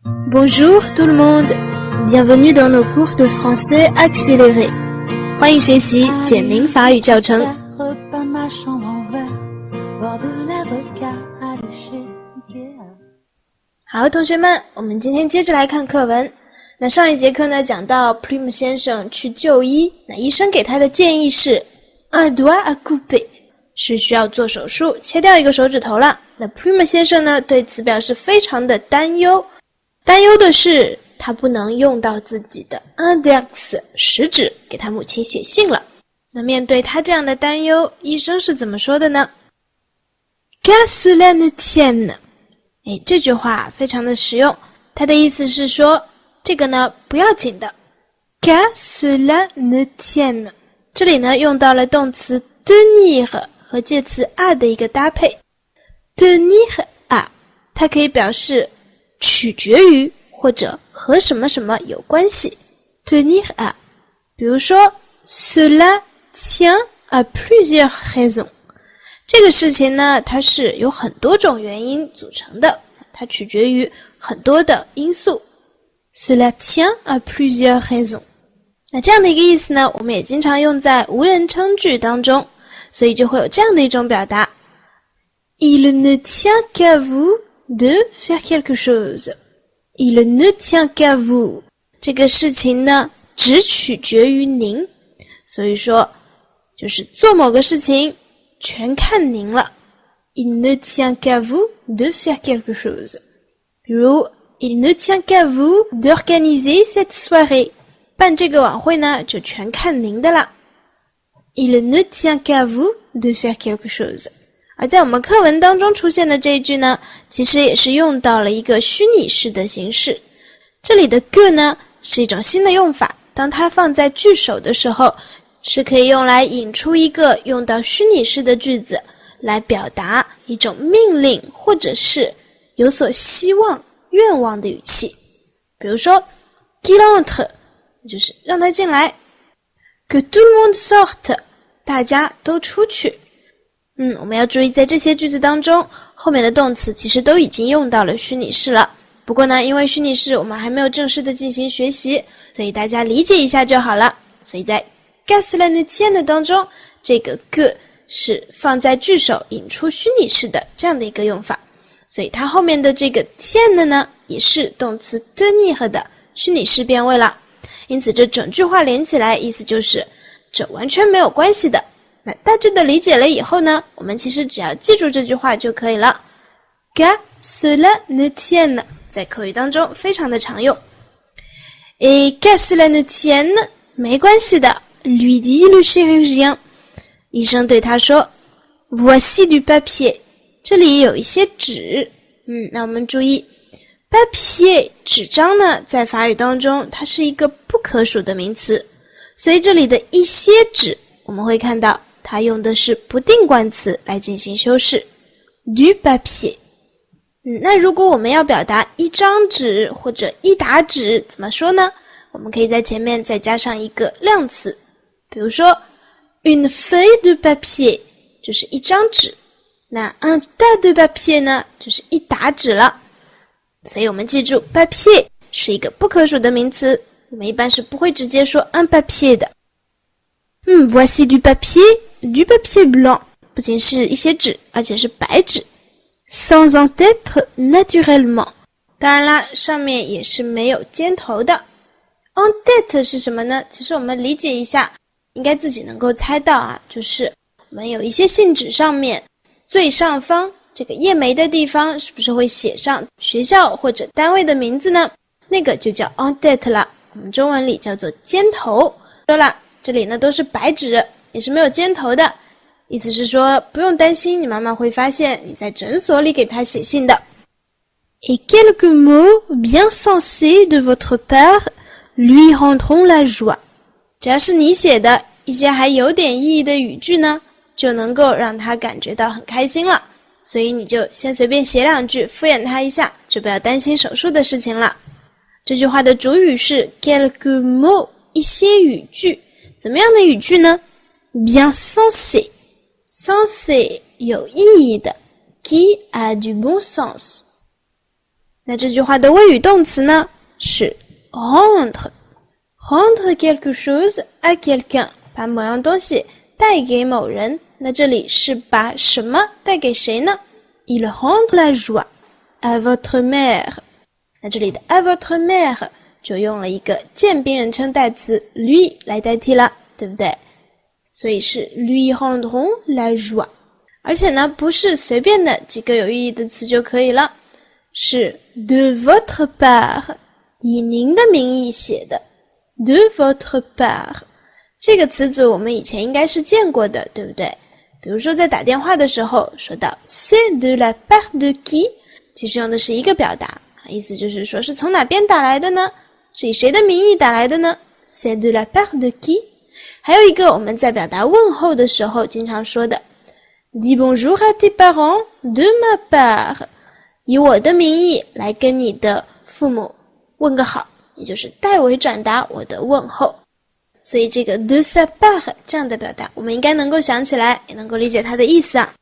Bonjour tout le monde, bienvenue dans nos cours de français accéléré. 欢迎学习简明法语教程。好，同学们，我们今天接着来看课文。那上一节课呢，讲到 Prime 先生去就医，那医生给他的建议是 un doigt à couper， 是需要做手术切掉一个手指头了。那 Prime 先生呢，对此表示非常的担忧的是他不能用到自己的 index 食指给他母亲写信了。那面对他这样的担忧，医生是怎么说的呢？ Qu'à cela ne tienne， 这句话非常的实用，它的意思是说这个呢不要紧的。 Qu'à cela ne tienne， 这里呢用到了动词 tenir 和介词 à 的一个搭配。 tenir à 它可以表示取决于或者和什么什么有关系。 tenir à， 比如说 cela tient à plusieurs raisons， 这个事情呢它是有很多种原因组成的，它取决于很多的因素。 cela tient à plusieurs raisons， 那这样的一个意思呢，我们也经常用在无人称句当中，所以就会有这样的一种表达。 Il ne tient qu'à vous de faire quelque chose， Il ne tient qu'à vous， 这个事情呢只取决于您，所以说就是做某个事情全看您了。 Il ne tient qu'à vous de faire quelque chose， 比如 Il ne tient qu'à vous d'organiser cette soirée， 办这个晚会呢就全看您的了。 Il ne tient qu'à vous de faire quelque chose。而在我们课文当中出现的这一句呢，其实也是用到了一个虚拟式的形式。这里的 que 呢是一种新的用法，当它放在句首的时候，是可以用来引出一个用到虚拟式的句子，来表达一种命令或者是有所希望、愿望的语气。比如说 qu'il entre， 就是让他进来。 que tout le monde sorte， 大家都出去。我们要注意，在这些句子当中，后面的动词其实都已经用到了虚拟式了。不过呢，因为虚拟式我们还没有正式的进行学习，所以大家理解一下就好了。所以在 qu'à cela ne tienne 当中，这个 que 是放在句首引出虚拟式的这样的一个用法。所以它后面的这个 tienne 呢，也是动词 tenir 的虚拟式变位了。因此这整句话连起来，意思就是这完全没有关系的。那大致的理解了以后呢，我们其实只要记住这句话就可以了。Qu'à cela ne tienne 在口语当中非常的常用。Et qu'à cela ne tienne 没关系的 lui dit le chirurgien， 医生对他说 Voici du papier， 这里有一些纸。那我们注意 papier 纸张呢，在法语当中它是一个不可数的名词，所以这里的一些纸我们会看到它用的是不定冠词来进行修饰 du papier。那如果我们要表达一张纸或者一沓纸怎么说呢？我们可以在前面再加上一个量词，比如说 une feuille de papier 就是一张纸，那 un tas de papier 呢就是一沓纸了。所以我们记住 papier 是一个不可数的名词，我们一般是不会直接说 un papier 的。Voici du papier blanc， 不仅是一些纸，而且是白纸。Sans en être naturellement， 当然啦，上面也是没有尖头的。En tête 是什么呢？其实我们理解一下，应该自己能够猜到啊，就是我们有一些信纸上面最上方这个页眉的地方，是不是会写上学校或者单位的名字呢？那个就叫 en tête 了，我们中文里叫做尖头。说了，这里呢都是白纸，也是没有尖头的，意思是说不用担心你妈妈会发现你在诊所里给她写信的。Et quelques mots bien sensés de votre part lui rendront la joie， 只要是你写的一些还有点意义的语句呢，就能够让他感觉到很开心了。所以你就先随便写两句敷衍他一下，就不要担心手术的事情了。这句话的主语是 quelques mots， 一些语句。怎么样的语句呢？ bien sensé， sensé 有意义的 qui a du bon sens。那这句话的谓语动词呢是 rendre quelque chose à quelqu'un， 把某样东西带给某人。那这里是把什么带给谁呢？ Il rend la joie à votre mère。 那这里的 à votre mère 就用了一个间宾人称代词 lui 来代替了，对不对？所以是 lui rendront la joie。 而且呢不是随便的几个有意义的词就可以了，是 de votre part， 以您的名义写的 de votre part。 这个词组我们以前应该是见过的，对不对？比如说在打电话的时候说到 c'est de la part de qui， 其实用的是一个表达，意思就是说是从哪边打来的呢？是以谁的名义打来的呢？ c'est de la part de qui。 还有一个我们在表达问候的时候经常说的 dis bonjour à tes parents de ma part， 以我的名义来跟你的父母问个好，也就是代为转达我的问候。所以这个 de sa part 这样的表达我们应该能够想起来，也能够理解它的意思啊。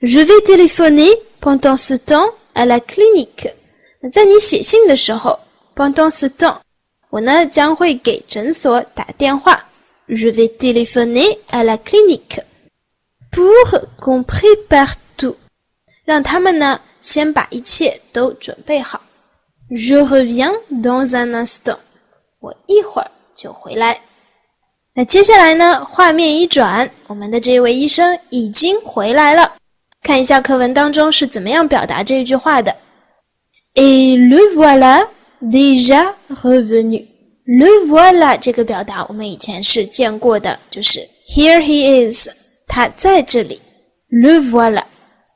Je vais téléphoner pendant ce temps à la clinique。 那在你写信的时候 pendant ce temps， 我呢将会给诊所打电话 Je vais téléphoner à la clinique pour qu'on prépare tout， 让他们呢先把一切都准备好。 Je reviens dans un instant， 我一会儿就回来。那接下来呢，画面一转，我们的这位医生已经回来了。看一下课文当中是怎么样表达这一句话的。 Et le voilà déjà revenu。 Le voilà 这个表达我们以前是见过的，就是 Here he is， 他在这里。 Le voilà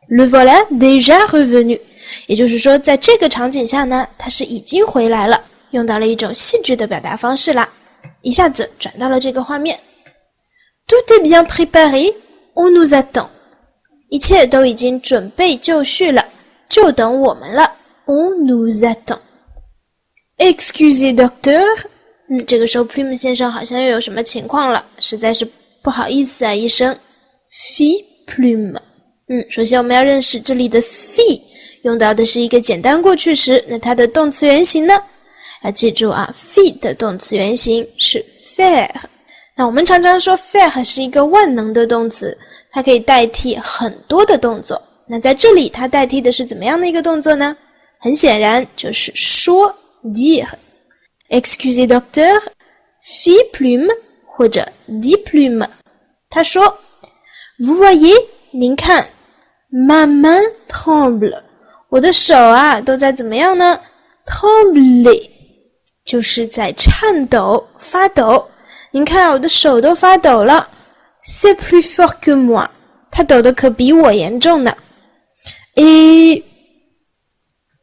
déjà revenu， 也就是说在这个场景下呢，他是已经回来了，用到了一种戏剧的表达方式啦。一下子转到了这个画面。 Tout est bien préparé, on nous attend。 一切都已经准备就绪了，就等我们了。 On nous attend。 Excusez docteur， 这个时候 Plume 先生好像又有什么情况了，实在是不好意思啊，医生。 Fit Plume。 首先我们要认识这里的 fit 用到的是一个简单过去时，那它的动词原形呢，要记住啊 fit 的动词原形是 faire。 那我们常常说 faire 是一个万能的动词，它可以代替很多的动作。那在这里它代替的是怎么样的一个动作呢？很显然就是说 dire。 Excusez docteur, fit Plume 或者dit Plume。 他说 Vous voyez， 您看 Ma main tremble， 我的手啊都在怎么样呢？ Trembler 就是在颤抖发抖。您看我的手都发抖了。 C'est plus fort que moi， 他抖得可比我严重呢。 Eh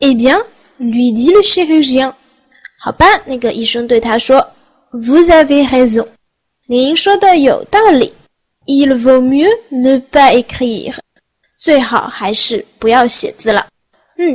bien lui dit le chirurgien， 好吧，那个医生对他说 Vous avez raison， 您说的有道理。 Il vaut mieux ne pas écrire， 最好还是不要写字了。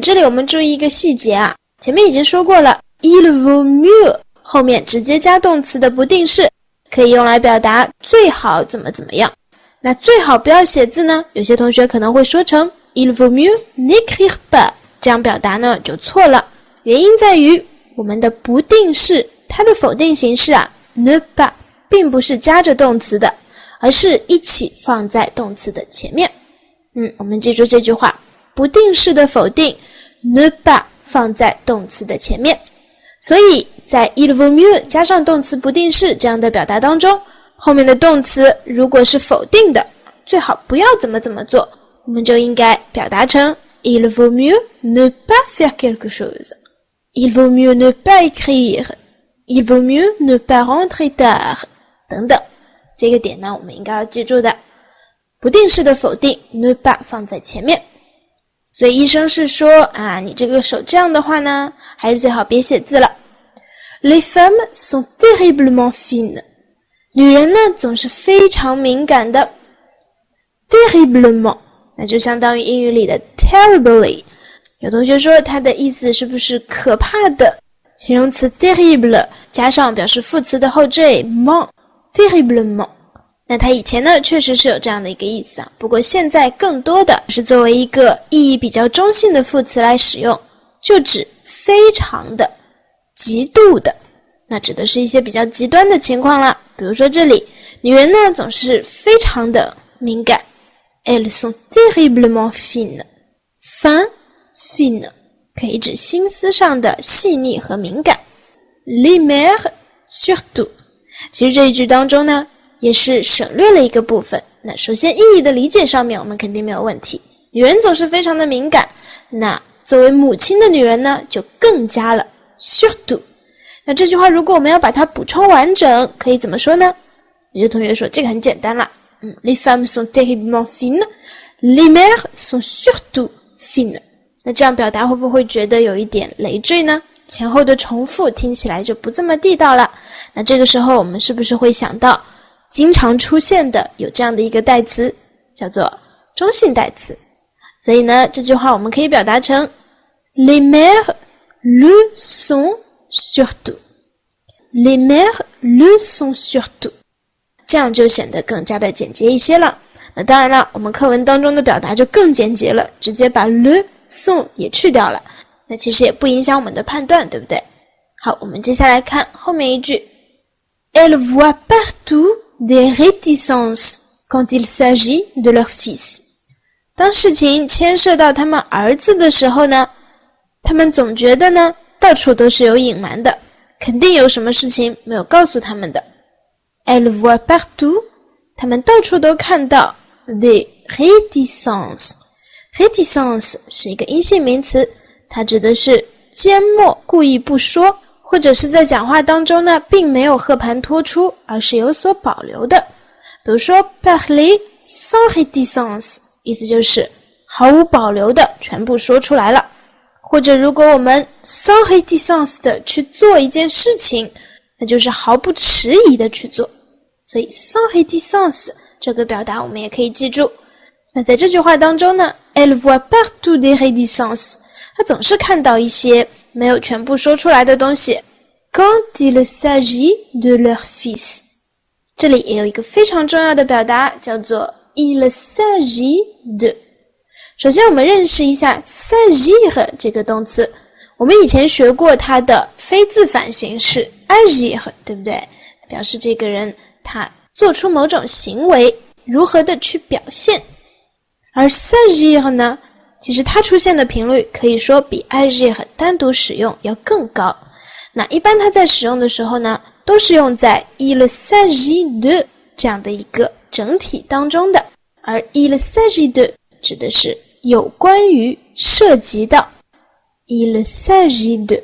这里我们注意一个细节啊，前面已经说过了 Il vaut mieux 后面直接加动词的不定式，可以用来表达最好怎么样。那最好不要写字呢，有些同学可能会说成 Il vaut mieux n'écrire pas， 这样表达呢就错了。原因在于我们的不定式它的否定形式啊 ne pas 并不是加着动词的，而是一起放在动词的前面。我们记住这句话，不定式的否定 ne pas 放在动词的前面。所以在 il vaut mieux 加上动词不定式这样的表达当中，后面的动词如果是否定的，最好不要怎么做，我们就应该表达成 il vaut mieux ne pas faire quelque chose， il vaut mieux ne pas écrire， il vaut mieux ne pas rentrer tard 等等。这个点呢我们应该要记住的，不定式的否定 ne pas 放在前面。所以医生是说啊，你这个手这样的话呢，还是最好别写字了。Les femmes sont terriblement fines， 女人呢总是非常敏感的。terriblement 那就相当于英语里的 terribly， 有同学说它的意思是不是可怕的，形容词 terrible 加上表示副词的后缀 ment terriblement， 那它以前呢确实是有这样的一个意思啊，不过现在更多的是作为一个意义比较中性的副词来使用，就指非常的、极度的，那指的是一些比较极端的情况了。比如说这里，女人呢总是非常的敏感 Elles sont terriblement fines. Fin, fine 可以指心思上的细腻和敏感。Les mères, surtout 其实这一句当中呢也是省略了一个部分。那首先意义的理解上面我们肯定没有问题，女人总是非常的敏感，那作为母亲的女人呢就更加了 surtout。 那这句话如果我们要把它补充完整，可以怎么说呢？有些同学说这个很简单啦，Les femmes sont terriblement fines, les mères sont surtout fines。 那这样表达会不会觉得有一点累赘呢？前后的重复听起来就不这么地道了。那这个时候我们是不是会想到经常出现的有这样的一个代词，叫做中性代词。所以呢这句话我们可以表达成 Les mères le sont surtout. Les mères le sont surtout。 这样就显得更加的简洁一些了。那当然了，我们课文当中的表达就更简洁了，直接把 le sont 也去掉了，那其实也不影响我们的判断，对不对？好，我们接下来看后面一句 Elle voit partout des réticences quand il s'agit de leur fils。 当事情牵涉到他们儿子的时候呢，他们总觉得呢到处都是有隐瞒的，肯定有什么事情没有告诉他们的。Elle voit partout 他们到处都看到 des réticences。 réticence 是一个阴性名词，它指的是缄默、故意不说，或者是在讲话当中呢并没有和盘托出，而是有所保留的。比如说 parler sans réticence， 意思就是毫无保留的全部说出来了。或者如果我们 sans réticence 的去做一件事情，那就是毫不迟疑的去做。所以 sans réticence 这个表达我们也可以记住。那在这句话当中呢 Elle voit partout des réticences， 她总是看到一些没有全部说出来的东西。Quand il s'agit de leur fils， 这里也有一个非常重要的表达叫做 il s'agit de。 首先我们认识一下 s'agir 这个动词，我们以前学过它的非自反形式 agir， 对不对？表示这个人他做出某种行为，如何的去表现。而 s'agir 呢，其实它出现的频率可以说比 agir 单独使用要更高。那一般它在使用的时候呢，都是用在 il s'agit de 这样的一个整体当中的。而 il s'agit de 指的是有关于、涉及到 il s'agit de。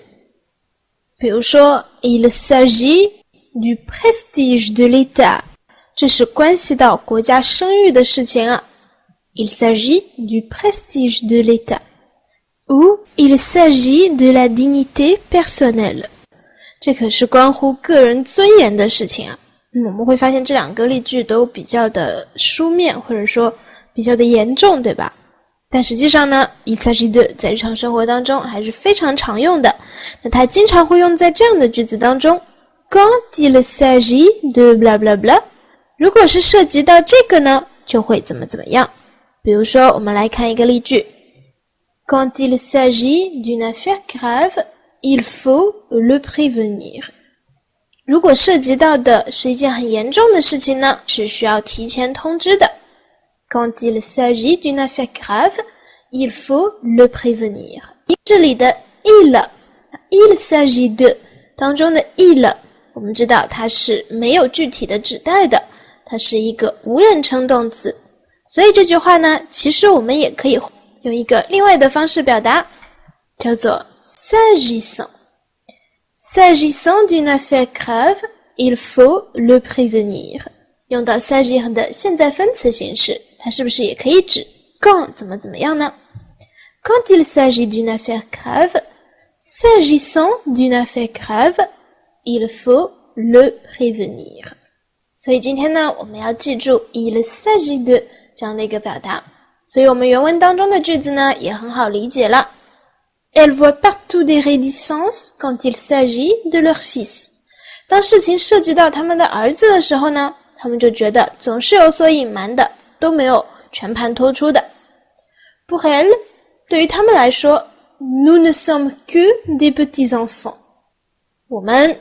比如说 il s'agit du prestige de l'État， 这是关系到国家声誉的事情啊。Il s'agit du prestige de l'État. Ou il s'agit de la dignité personnelle. 这可是关乎个人尊严的事情啊。我们会发现这两个例句都比较的书面，或者说比较的严重，对吧？但实际上呢 il s'agit de 在日常生活当中还是非常常用的。那它经常会用在这样的句子当中 Quand il s'agit de bla bla bla， 如果是涉及到这个呢，就会怎么样。比如说我们来看一个例句 Quand il s'agit d'une affaire grave, il faut le prévenir。 如果涉及到的是一件很严重的事情呢，是需要提前通知的。Quand il s'agit d'une affaire grave, il faut le prévenir。 这里的 il s'agit de 当中的 il， 我们知道它是没有具体的指代的，它是一个无人称动词。所以这句话呢，其实我们也可以用一个另外的方式表达，叫做 s'agissant。 S'agissant d'une affaire grave, il faut le prévenir。 用到 s'agir 的现在分词形式，它是不是也可以指 quand 怎么样呢？ Quand il s'agit d'une affaire grave, s'agissant d'une affaire grave, il faut le prévenir。 所以今天呢，我们要记住 il s'agit de这样的一个表达，所以我们原文当中的句子呢也很好理解了。Elle voit partout des réticences quand il s'agit de leur fils。 当事情涉及到他们的儿子的时候呢，他们就觉得总是有所隐瞒的，都没有全盘托出的。Pour elle， 对于他们来说 nous ne sommes que des petits enfants. 我们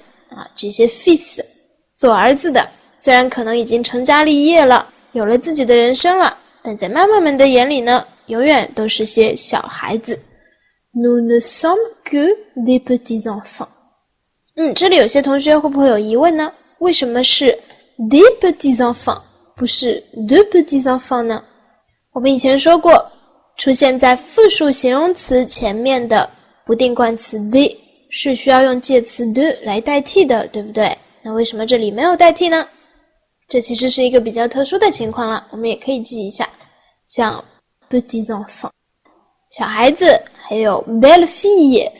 这些 fils 做儿子的，虽然可能已经成家立业了，有了自己的人生了，但在妈妈们的眼里呢，永远都是些小孩子。Nous ne sommes que des petits enfants. 这里有些同学会不会有疑问呢？为什么是 des petits enfants 不是 de petits enfants 呢？我们以前说过，出现在复数形容词前面的不定冠词 des 是需要用介词 de 来代替的，对不对？那为什么这里没有代替呢？这其实是一个比较特殊的情况了，我们也可以记一下，像 petits enfants 小孩子，还有 belle fille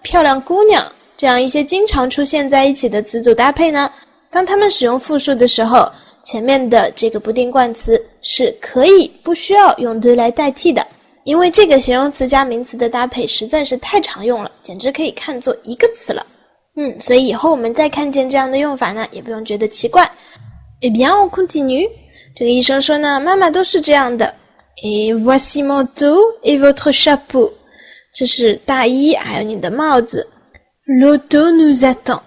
漂亮姑娘，这样一些经常出现在一起的词组搭配呢，当他们使用复数的时候，前面的这个不定冠词是可以不需要用 de 来代替的，因为这个形容词加名词的搭配实在是太常用了，简直可以看作一个词了。所以以后我们再看见这样的用法呢，也不用觉得奇怪。Eh bien, on continue. 这个医生说呢，妈妈都是这样的。Et voici manteau et votre chapeau. 这是大衣，还有你的帽子。L'auto nous attend.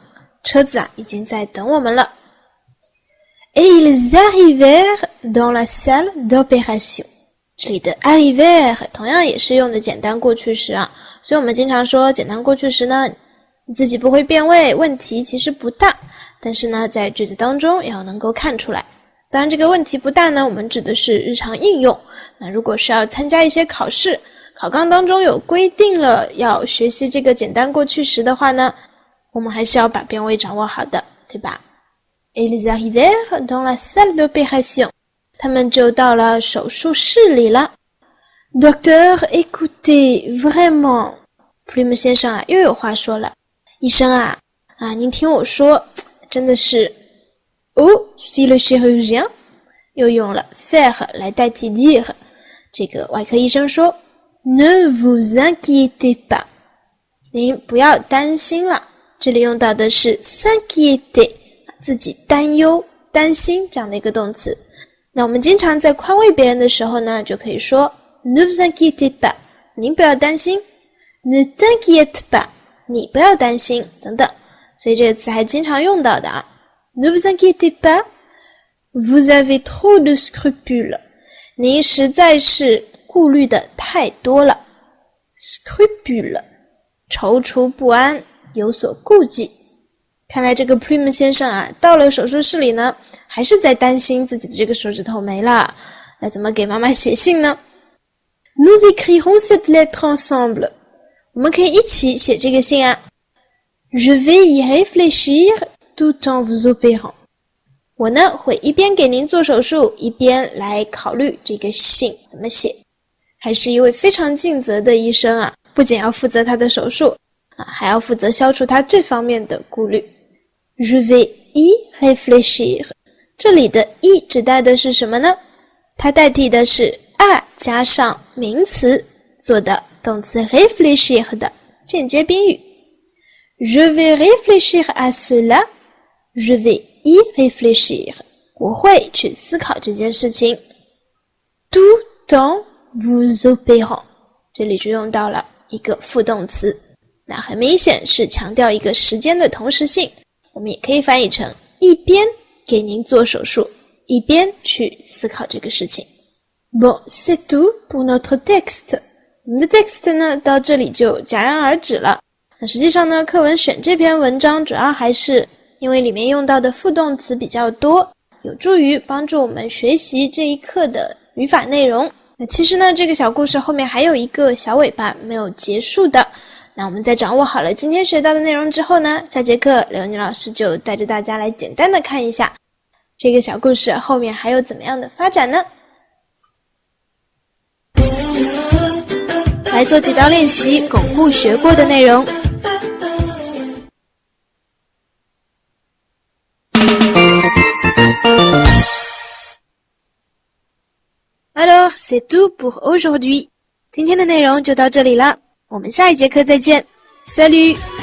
车子已经在等我们了。Et ils arrivèrent dans la salle d'opération. 这里的 arrivèrent 同样也是用的简单过去时所以我们经常说简单过去时呢，你自己不会变位，问题其实不大。但是呢，在句子当中也要能够看出来。当然这个问题不大呢，我们指的是日常应用。那如果是要参加一些考试，考纲当中有规定了要学习这个简单过去时的话呢，我们还是要把变位掌握好的，对吧？ Ils arrivèrent dans la salle d'opération. 他们就到了手术室里了。Docteur, écoutez, vraiment. Plume 先生又有话说了。医生您听我说，真的是 Oh, suis le chirurgien 又用了 faire 来代替 dire。 这个外科医生说 Ne vous inquiétez pas 您不要担心了，这里用到的是 s'inquiéter 自己担忧担心这样的一个动词。那我们经常在宽慰别人的时候呢，就可以说 Ne vous inquiétez pas 您不要担心， Ne t'inquiète pas 你不要担心等等，所以这个词还经常用到的Ne vous inquiétez pas, vous avez trop de scrupules. 您实在是顾虑的太多了。Scrupule 踌躇不安，有所顾忌。看来这个 Plume 先生到了手术室里呢，还是在担心自己的这个手指头没了。那怎么给妈妈写信呢？ Nous écrirons cette lettre ensemble. 我们可以一起写这个信Je vais y réfléchir tout en vous opérant. 我呢会一边给您做手术，一边来考虑这个信怎么写。还是一位非常尽责的医生不仅要负责他的手术还要负责消除他这方面的顾虑。Je vais y réfléchir. 这里的 y 指代的是什么呢？它代替的是加上名词做的动词 réfléchir 的间接宾语。Je vais réfléchir à cela. Je vais y réfléchir. 我会去思考这件事情。Tout en vous opérant. 这里就用到了一个副动词，那很明显是强调一个时间的同时性。我们也可以翻译成一边给您做手术，一边去思考这个事情。Bon, c'est tout pour notre texte. 我们的 text 呢，到这里就戛然而止了。那实际上呢，课文选这篇文章主要还是因为里面用到的副动词比较多，有助于帮助我们学习这一课的语法内容。那其实呢，这个小故事后面还有一个小尾巴没有结束的。那我们在掌握好了今天学到的内容之后呢，下节课刘妮老师就带着大家来简单的看一下这个小故事后面还有怎么样的发展呢？来做几道练习，巩固学过的内容。Alors, c'est tout pour aujourd'hui. 今天的内容就到这里了，我们下一节课再见。Salut!